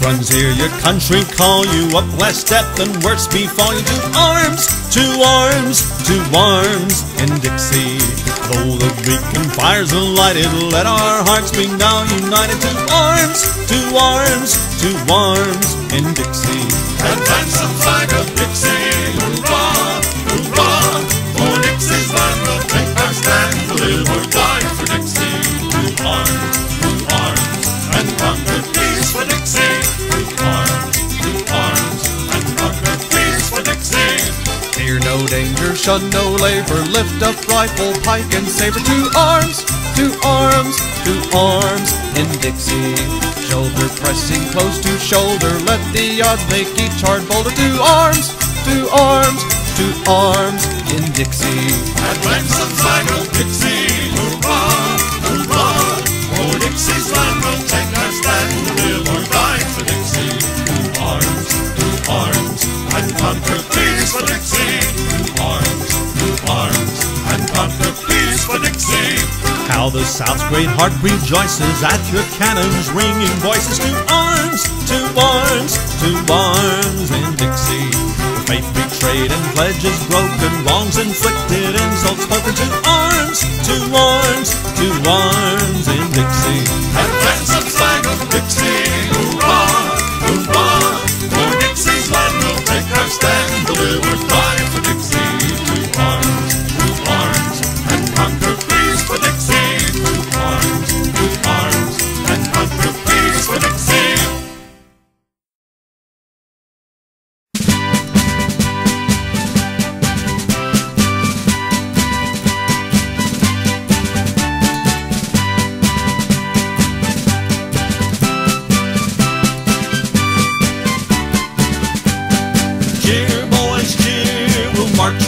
runs, hear your country call you. Up west, death and worse befall you. To arms, to arms, to arms in Dixie. Though the beacon fires are lighted, let our hearts be now united. To arms, to arms, to arms in Dixie. Advance the flag of Dixie, hurrah, hurrah. For Dixie's land we'll take our stand, to live or die for Dixie. To arms, and conquer peace for Dixie. To arms, and conquer peace for Dixie. Fear no danger, shun no labor, lift up rifle, pike, and saber. To arms, to arms, to arms in Dixie. Shoulder pressing close to shoulder, let the odds make each heart bolder. To arms, to arms, to arms in Dixie. Advance the flag of Dixie, hurrah, hurrah. For Dixie's land we'll take our stand, to live or die for Dixie. To arms, and conquer peace for Dixie. To arms, and conquer peace for Dixie. How the South's great heart rejoices at your cannon's ringing voices. To arms, to arms, to arms in Dixie. Faith betrayed and pledges broken, wrongs inflicted, insults spoken. To arms, to arms, to arms in Dixie. Advance the flag of Dixie, hurrah, hurrah. For Dixie's land we'll take our stand, to live or die for Dixie. To arms, and conquer peace for Dixie. To arms, and conquer peace for Dixie. Cheer, boys, cheer, we'll march